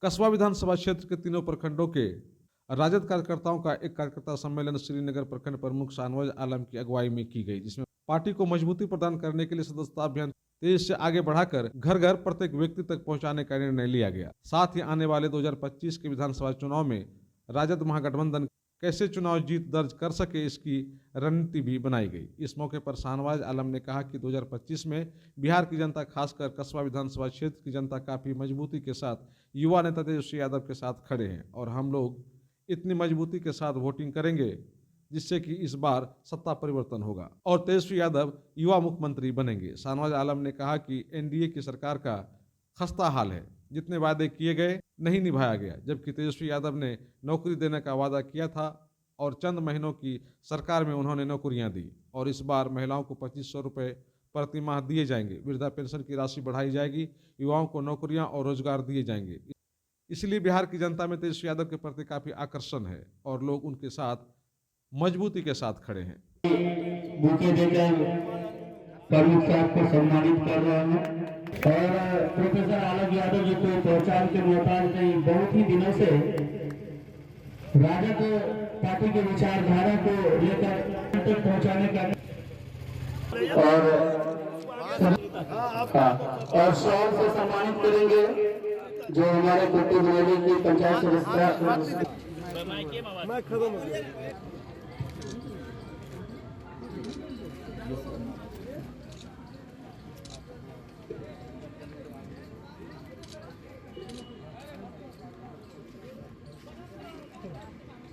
कसबा विधानसभा क्षेत्र के तीनों प्रखंडों के राजद कार्यकर्ताओं का एक कार्यकर्ता सम्मेलन श्रीनगर प्रखंड प्रमुख शाहनवाज आलम की अगुवाई में की गई, जिसमें पार्टी को मजबूती प्रदान करने के लिए सदस्यता अभियान तेज से आगे बढ़ाकर घर घर प्रत्येक व्यक्ति तक पहुंचाने का निर्णय लिया गया। साथ ही आने वाले 2025 के विधानसभा चुनाव में राजद महागठबंधन कैसे चुनाव जीत दर्ज कर सके, इसकी रणनीति भी बनाई गई। इस मौके पर शाहनवाज आलम ने कहा कि 2025 में बिहार की जनता, खासकर कसबा विधानसभा क्षेत्र की जनता काफी मजबूती के साथ युवा नेता तेजस्वी यादव के साथ खड़े हैं और हम लोग इतनी मजबूती के साथ वोटिंग करेंगे जिससे कि इस बार सत्ता परिवर्तन होगा और तेजस्वी यादव युवा मुख्यमंत्री बनेंगे। शाहनवाज आलम ने कहा कि एनडीए की सरकार का खस्ता हाल है, जितने वादे किए गए नहीं निभाया गया, जबकि तेजस्वी यादव ने नौकरी देने का वादा किया था और चंद महीनों की सरकार में उन्होंने नौकरियां दी और इस बार महिलाओं को 2500 रुपये प्रति माह दिए जाएंगे, वृद्धा पेंशन की राशि बढ़ाई जाएगी, युवाओं को नौकरियां और रोजगार दिए जाएंगे। इसलिए बिहार की जनता में तेजस्वी यादव के प्रति काफी आकर्षण है और लोग उनके साथ मजबूती के साथ खड़े हैं। बुके देकर प्रमुख साहब को सम्मानित कर रहे हैं और प्रोफेसर आलम यादव जी को पहचान के मोहताज नहीं, बहुत ही दिनों से राजद पार्टी के विचारधारा को लेकर तक पहुंचाने का और शॉल से सम्मानित करेंगे जो हमारे कुट्टी जिले की पंचायत सदस्य।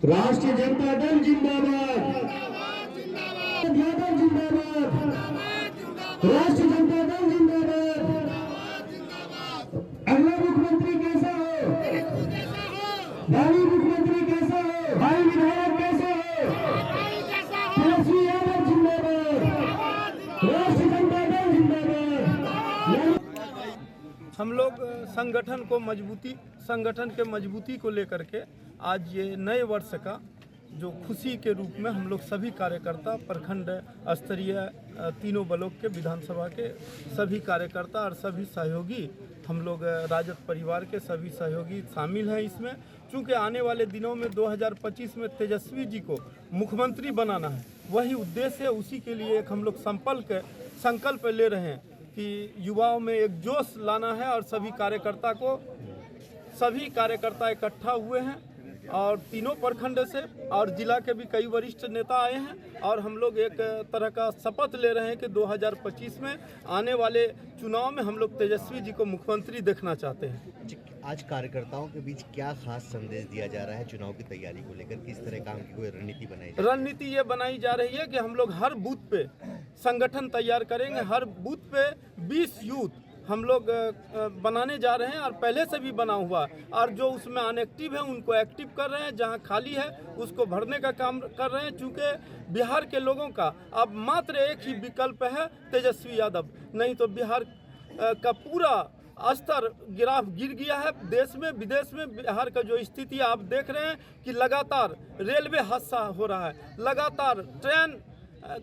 राष्ट्रीय जनता दल जिंदाबाद, यादव जिंदाबाद, राष्ट्रीय जनता दल जिंदाबाद। अगला मुख्यमंत्री कैसा हो, भावी मुख्यमंत्री कैसा हो, भावी विधायक कैसा हो, तेजस्वी यादव जिंदाबाद, राष्ट्रीय जनता दल जिंदाबाद। हम लोग संगठन के मजबूती को लेकर के आज ये नए वर्ष का जो खुशी के रूप में हम लोग सभी कार्यकर्ता, प्रखंड स्तरीय तीनों ब्लॉक के विधानसभा के सभी कार्यकर्ता और सभी सहयोगी, हम लोग राजद परिवार के सभी सहयोगी शामिल हैं इसमें। चूँकि आने वाले दिनों में 2025 में तेजस्वी जी को मुख्यमंत्री बनाना है, वही उद्देश्य है। उसी के लिए एक हम लोग संकल्प ले रहे हैं कि युवाओं में एक जोश लाना है और सभी कार्यकर्ता इकट्ठा हुए हैं और तीनों प्रखंड से और जिला के भी कई वरिष्ठ नेता आए हैं और हम लोग एक तरह का शपथ ले रहे हैं कि 2025 में आने वाले चुनाव में हम लोग तेजस्वी जी को मुख्यमंत्री देखना चाहते हैं। आज कार्यकर्ताओं के बीच क्या खास संदेश दिया जा रहा है चुनाव की तैयारी को लेकर, किस तरह काम की कोई रणनीति बनाई जा रही है? रणनीति ये बनाई जा रही है कि हम लोग हर बूथ पे संगठन तैयार करेंगे, हर बूथ पे 20 यूथ हम लोग बनाने जा रहे हैं और पहले से भी बना हुआ, और जो उसमें अनएक्टिव है उनको एक्टिव कर रहे हैं, जहां खाली है उसको भरने का काम कर रहे हैं। चूँकि बिहार के लोगों का अब मात्र एक ही विकल्प है, तेजस्वी यादव, नहीं तो बिहार का पूरा स्तर गिर गया है। देश में विदेश में बिहार का जो स्थिति आप देख रहे हैं कि लगातार रेलवे हादसा हो रहा है, लगातार ट्रेन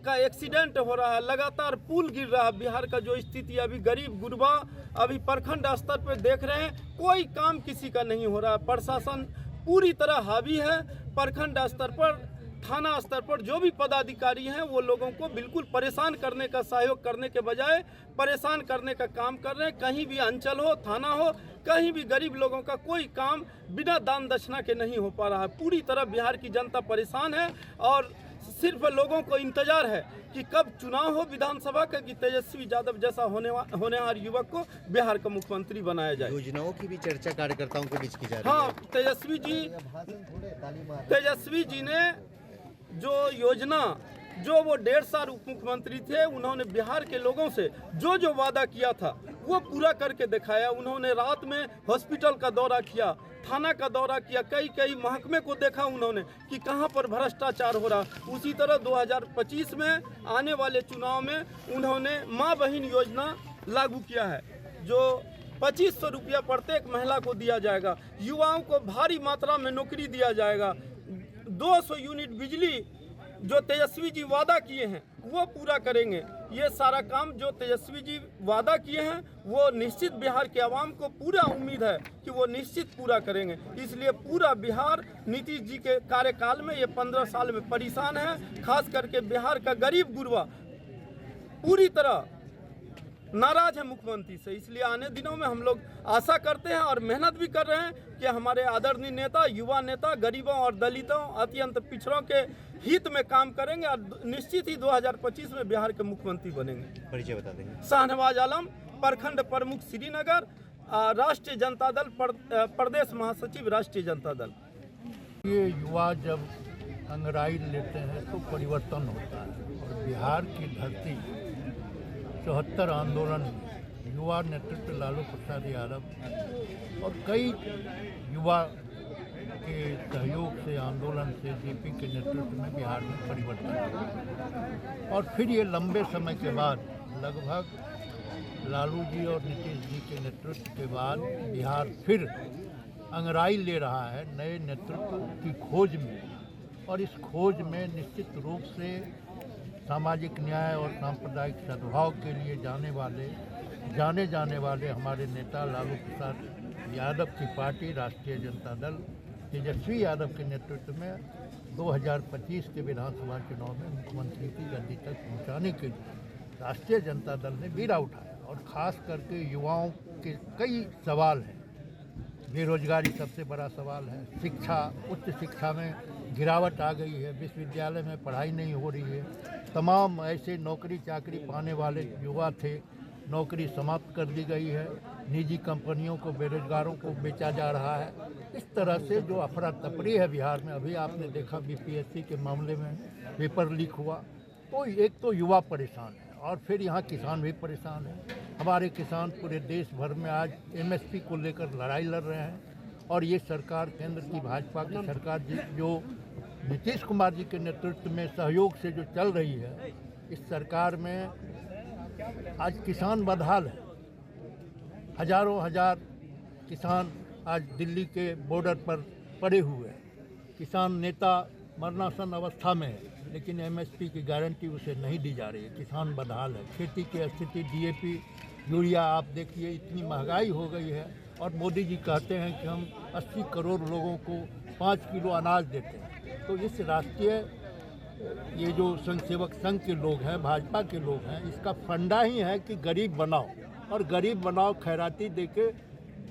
का एक्सीडेंट हो रहा है, लगातार पुल गिर रहा है। बिहार का जो स्थिति अभी गरीब गुरबा अभी प्रखंड स्तर पर देख रहे हैं, कोई काम किसी का नहीं हो रहा है। प्रशासन पूरी तरह हावी है। प्रखंड स्तर पर, थाना स्तर पर जो भी पदाधिकारी हैं वो लोगों को बिल्कुल परेशान करने का, सहयोग करने के बजाय परेशान करने का काम कर रहे हैं। कहीं भी अंचल हो, थाना हो, कहीं भी गरीब लोगों का कोई काम बिना दान दक्षिणा के नहीं हो पा रहा है। पूरी तरह बिहार की जनता परेशान है और सिर्फ लोगों को इंतजार है कि कब चुनाव हो विधानसभा का कि तेजस्वी यादव जैसा होनेहार युवक को बिहार का मुख्यमंत्री बनाया जाए। योजनाओं की भी चर्चा कार्यकर्ताओं के बीच की जा रही है। हाँ, तेजस्वी जी ने जो योजना, जो वो 1.5 साल उप मुख्यमंत्री थे, उन्होंने बिहार के लोगों से जो वादा किया था वो पूरा करके दिखाया। उन्होंने रात में हॉस्पिटल का दौरा किया, थाना का दौरा किया, कई महकमे को देखा उन्होंने कि कहां पर भ्रष्टाचार हो रहा। उसी तरह 2025 में आने वाले चुनाव में उन्होंने माँ बहन योजना लागू किया है, जो 2500 रुपया प्रत्येक महिला को दिया जाएगा। युवाओं को भारी मात्रा में नौकरी दिया जाएगा। 200 यूनिट बिजली जो तेजस्वी जी वादा किए हैं वो पूरा करेंगे। ये सारा काम जो तेजस्वी जी वादा किए हैं वो निश्चित बिहार के आवाम को पूरा उम्मीद है कि वो निश्चित पूरा करेंगे। इसलिए पूरा बिहार नीतीश जी के कार्यकाल में ये 15 साल में परेशान है। खास करके बिहार का गरीब गुरबा पूरी तरह नाराज है मुख्यमंत्री से। इसलिए आने दिनों में हम लोग आशा करते हैं और मेहनत भी कर रहे हैं कि हमारे आदरणीय नेता, युवा नेता गरीबों और दलितों, अत्यंत पिछड़ों के हित में काम करेंगे और निश्चित ही 2025 में बिहार के मुख्यमंत्री बनेंगे। परिचय बता देंगे। शाहनवाज आलम, प्रखंड प्रमुख श्रीनगर, राष्ट्रीय जनता दल, प्रदेश महासचिव राष्ट्रीय जनता दल। ये युवा जब अंगराई लेते हैं तो परिवर्तन होता है और बिहार की धरती 74 आंदोलन युवा नेतृत्व लालू प्रसाद यादव और कई युवा के सहयोग से आंदोलन से जेपी के नेतृत्व में बिहार में परिवर्तन हुआ और फिर ये लंबे समय के बाद लगभग लालू जी और नीतीश जी के नेतृत्व के बाद बिहार फिर अंगराई ले रहा है नए नेतृत्व की खोज में। और इस खोज में निश्चित रूप से सामाजिक न्याय और सांप्रदायिक सद्भाव के लिए जाने जाने वाले हमारे नेता लालू प्रसाद यादव की पार्टी राष्ट्रीय जनता दल तेजस्वी यादव के नेतृत्व में 2025 के विधानसभा चुनाव में मुख्यमंत्री की गद्दी तक पहुंचाने के लिए राष्ट्रीय जनता दल ने बीड़ा उठाया। और ख़ास करके युवाओं के कई सवाल हैं। बेरोजगारी सबसे बड़ा सवाल है, शिक्षा, उच्च शिक्षा में गिरावट आ गई है, विश्वविद्यालय में पढ़ाई नहीं हो रही है, तमाम ऐसे नौकरी चाकरी पाने वाले युवा थे, नौकरी समाप्त कर दी गई है, निजी कंपनियों को बेरोजगारों को बेचा जा रहा है। इस तरह से जो अफरा तफरी है बिहार में, अभी आपने देखा बीपीएससी के मामले में पेपर लीक हुआ, तो एक तो युवा परेशान है और फिर यहाँ किसान भी परेशान है। हमारे किसान पूरे देश भर में आज एमएसपी को लेकर लड़ाई लड़ रहे हैं और ये सरकार, केंद्र की भाजपा की सरकार जो नीतीश कुमार जी के नेतृत्व में सहयोग से जो चल रही है, इस सरकार में आज किसान बदहाल है। हजारों हजार किसान आज दिल्ली के बॉर्डर पर पड़े हुए हैं। किसान नेता मरणासन अवस्था में है लेकिन एमएसपी की गारंटी उसे नहीं दी जा रही है। किसान बदहाल है। खेती की स्थिति, डीएपी, यूरिया, आप देखिए इतनी महंगाई हो गई है और मोदी जी कहते हैं कि हम 80 करोड़ लोगों को 5 किलो अनाज देते हैं। तो इस राष्ट्रीय ये जो संघ सेवक संघ के लोग हैं, भाजपा के लोग हैं, इसका फंडा ही है कि गरीब बनाओ और गरीब बनाओ खैराती देके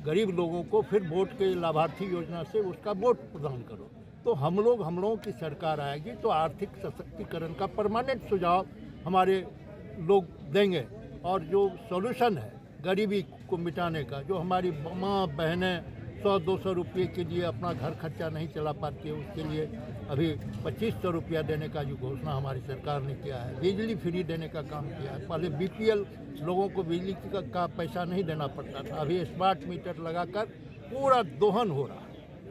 गरीब लोगों को फिर वोट के लाभार्थी योजना से उसका वोट प्रदान करो। तो हम लोगों की सरकार आएगी तो आर्थिक सशक्तिकरण का परमानेंट सुझाव हमारे लोग देंगे और जो सॉल्यूशन है गरीबी को मिटाने का, जो हमारी माँ बहनें 100-200 रुपये के लिए अपना घर खर्चा नहीं चला पाती है, उसके लिए अभी 2500 रुपया देने का जो घोषणा हमारी सरकार ने किया है। बिजली फ्री देने का काम किया है। पहले बीपीएल लोगों को बिजली का पैसा नहीं देना पड़ता था, अभी स्मार्ट मीटर लगाकर पूरा दोहन हो रहा है।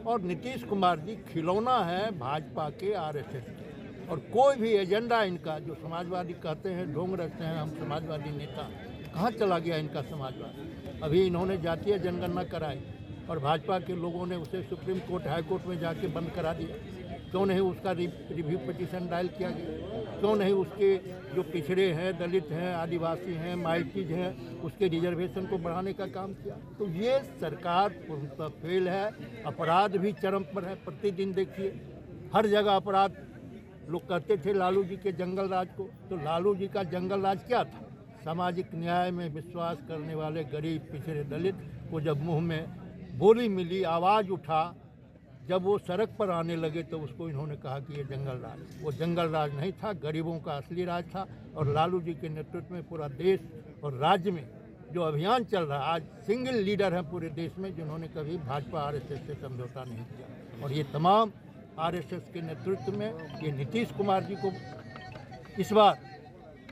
और नीतीश कुमार जी खिलौना है भाजपा के, आरएसएस के, और कोई भी एजेंडा इनका जो समाजवादी कहते हैं, ढोंग रखते हैं हम समाजवादी नेता, कहाँ चला गया इनका समाजवाद। अभी इन्होंने जातीय जनगणना कराई और भाजपा के लोगों ने उसे सुप्रीम कोर्ट, हाई कोर्ट में जाके बंद करा दिया। क्यों नहीं उसका रिव्यू पिटीशन दायर किया गया? क्यों नहीं उसके जो पिछड़े हैं, दलित हैं, आदिवासी हैं, माइनॉरिटीज हैं, उसके रिजर्वेशन को बढ़ाने का काम किया? तो ये सरकार पूर्णतः फेल है। अपराध भी चरम पर है। प्रतिदिन देखिए हर जगह अपराध। लोग कहते थे लालू जी के जंगल राज को, तो लालू जी का जंगल राज क्या था? सामाजिक न्याय में विश्वास करने वाले गरीब पिछड़े दलित को जब मुंह में बोली मिली, आवाज़ उठा, जब वो सड़क पर आने लगे तो उसको इन्होंने कहा कि ये जंगल राज। वो जंगल राज नहीं था, गरीबों का असली राज था। और लालू जी के नेतृत्व में पूरा देश और राज्य में जो अभियान चल रहा है, आज सिंगल लीडर हैं पूरे देश में जिन्होंने कभी भाजपा आरएसएस से समझौता नहीं किया। और ये तमाम आरएसएस के नेतृत्व में ये नीतीश कुमार जी को इस बार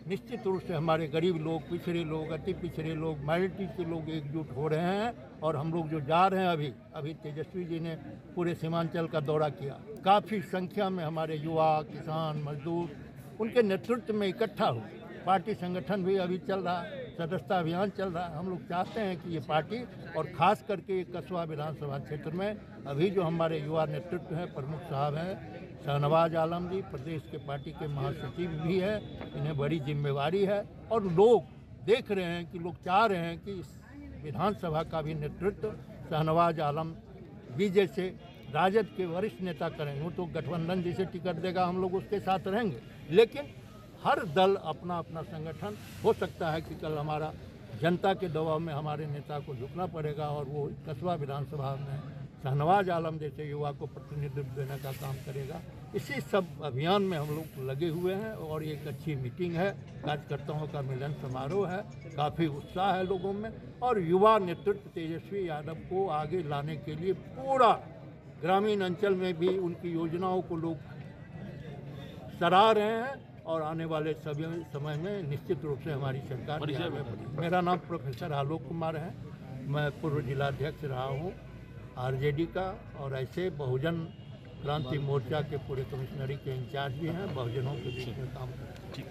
निश्चित रूप से हमारे गरीब लोग, पिछड़े लोग, अति पिछड़े लोग, माइनॉरिटी के लोग एकजुट हो रहे हैं। और हम लोग जो जा रहे हैं अभी तेजस्वी जी ने पूरे सीमांचल का दौरा किया। काफ़ी संख्या में हमारे युवा, किसान, मजदूर उनके नेतृत्व में इकट्ठा हुए। पार्टी संगठन भी अभी चल रहा है। सदस्यता अभियान चल रहा है। हम लोग चाहते हैं कि ये पार्टी और ख़ास करके ये कसबा विधानसभा क्षेत्र में अभी जो हमारे युवा नेतृत्व हैं, प्रमुख साहब हैं शाहनवाज आलम जी, प्रदेश के पार्टी के महासचिव भी हैं, इन्हें बड़ी जिम्मेवारी है और लोग देख रहे हैं कि लोग चाह रहे हैं कि इस विधानसभा का भी नेतृत्व शाहनवाज आलम जी जैसे राजद के वरिष्ठ नेता करेंगे। वो तो गठबंधन जिसे टिकट देगा हम लोग उसके साथ रहेंगे, लेकिन हर दल अपना अपना संगठन, हो सकता है कि कल हमारा जनता के दबाव में हमारे नेता को झुकना पड़ेगा और वो कसबा विधानसभा में शाहनवाज आलम जैसे युवा को प्रतिनिधित्व देने का काम करेगा। इसी सब अभियान में हम लोग लगे हुए हैं और एक अच्छी मीटिंग है, कार्यकर्ताओं का मिलन समारोह है, काफ़ी उत्साह है लोगों में और युवा नेतृत्व तेजस्वी यादव को आगे लाने के लिए पूरा ग्रामीण अंचल में भी उनकी योजनाओं को लोग सराह रहे हैं और आने वाले सभी समय में निश्चित रूप से हमारी सरकार बिहार में बढ़ेगी। मेरा नाम प्रोफेसर आलोक कुमार है, मैं पूर्व जिलाध्यक्ष रहा हूँ आरजेडी का और ऐसे बहुजन क्रांति मोर्चा के पूरे कमिश्नरी के इंचार्ज भी हैं, बहुजनों के बीच में काम कर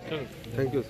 रहे हैं। Thank you.